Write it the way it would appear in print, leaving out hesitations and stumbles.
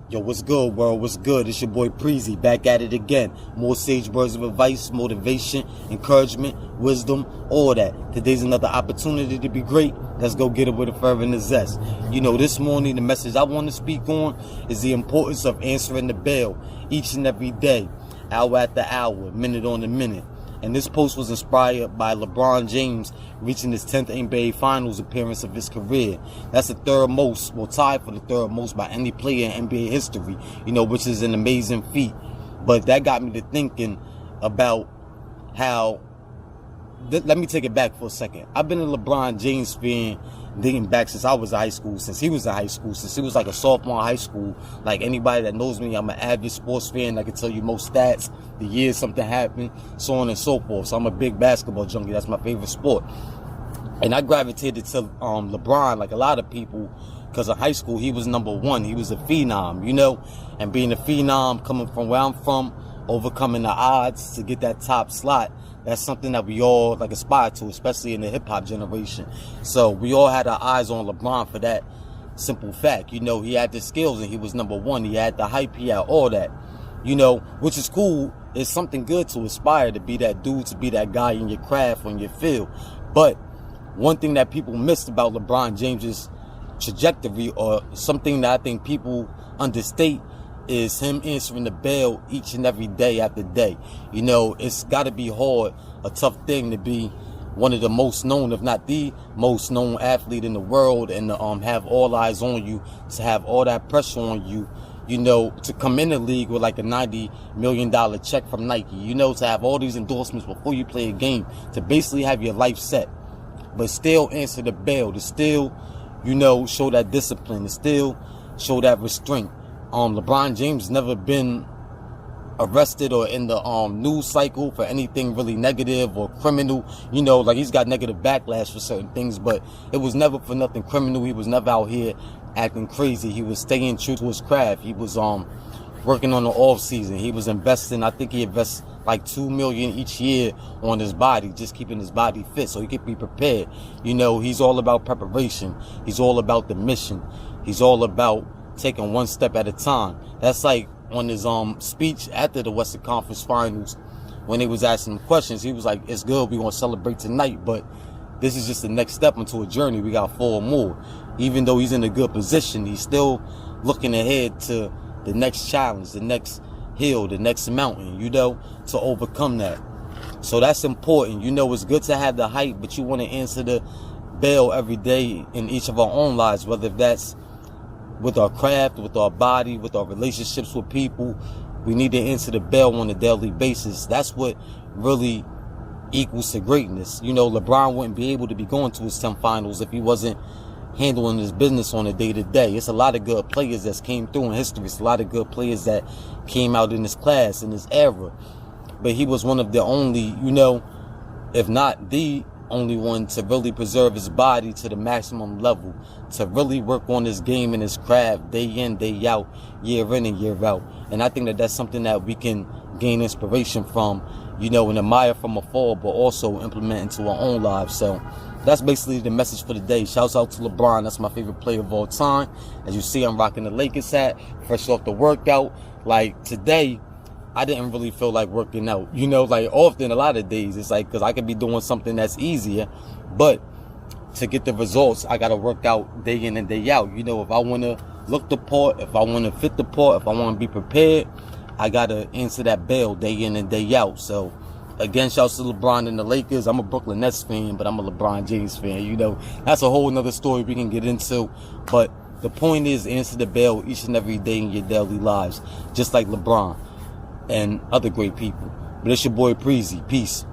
Yo, what's good, world? What's good? It's your boy Preezy, back at it again. More sage words of advice, motivation, encouragement, wisdom, all that. Today's another opportunity to be great. Let's go get it with a fervor and a zest. You know, this morning, the message I want to speak on is the importance of answering the bell each and every day, hour after hour, minute on a minute. And this post was inspired by LeBron James reaching his 10th NBA Finals appearance of his career. That's the third most, well, tied for the third most by any player in NBA history, you know, which is an amazing feat. But that got me to thinking about how, let me take it back for a second. I've been a LeBron James fan dating back since I was in high school, since he was in high school, since he was like a sophomore in high school. Like anybody that knows me, I'm an avid sports fan. I can tell you most stats, the year something happened, so on and so forth. So I'm a big basketball junkie. That's my favorite sport. And I gravitated to LeBron like a lot of people, because in high school he was number one. He was a phenom, you know, and being a phenom, coming from where I'm from, overcoming the odds to get that top slot, that's something that we all like aspire to, especially in the hip-hop generation. So we all had our eyes on LeBron for that simple fact. You know, he had the skills and he was number one. He had the hype, he had all that, you know, which is cool. It's something good to aspire to be that dude, to be that guy in your craft, on your field. But one thing that people missed about LeBron James's trajectory, or something that I think people understate, is him answering the bell each and every day after day. You know, it's got to be hard, a tough thing to be one of the most known, if not the most known athlete in the world, and to have all eyes on you, to have all that pressure on you, you know, to come in the league with like a $90 million check from Nike, you know, to have all these endorsements before you play a game, to basically have your life set, but still answer the bell, to still, you know, show that discipline, to still show that restraint. LeBron James never been arrested or in the news cycle for anything really negative or criminal. You know, like he's got negative backlash for certain things, but it was never for nothing criminal. He was never out here acting crazy. He was staying true to his craft. He was working on the off season. He was investing. I think he invests like $2 million each year on his body, just keeping his body fit so he could be prepared. You know, he's all about preparation. He's all about the mission. He's all about taking one step at a time. That's like on his speech after the Western Conference Finals, when they was asking him questions, he was like, it's good, we're going to celebrate tonight, but this is just the next step into a journey. We got 4 more. Even though he's in a good position, he's still looking ahead to the next challenge, the next hill, the next mountain, you know, to overcome that. So that's important. You know, it's good to have the hype, but you want to answer the bell every day in each of our own lives, whether that's with our craft, with our body, with our relationships with people. We need to answer the bell on a daily basis. That's what really equals to greatness. You know, LeBron wouldn't be able to be going to his 10 finals if he wasn't handling his business on a day-to-day. It's a lot of good players that came through in history. It's a lot of good players that came out in his class, in his era. But he was one of the only, you know, if not the only one to really preserve his body to the maximum level, to really work on his game and his craft day in, day out, year in and year out. And I think that that's something that we can gain inspiration from, you know, and admire from afar, but also implement into our own lives. So that's basically the message for the day. Shouts out to LeBron. That's my favorite player of all time. As you see, I'm rocking the Lakers hat, fresh off the workout. Like today, I didn't really feel like working out. You know, like often, a lot of days, it's like, because I could be doing something that's easier, but to get the results, I got to work out day in and day out. You know, if I want to look the part, if I want to fit the part, if I want to be prepared, I got to answer that bell day in and day out. So, again, shouts to LeBron and the Lakers. I'm a Brooklyn Nets fan, but I'm a LeBron James fan. You know, that's a whole nother story we can get into. But the point is, answer the bell each and every day in your daily lives, just like LeBron and other great people. But it's your boy Preezy. Peace.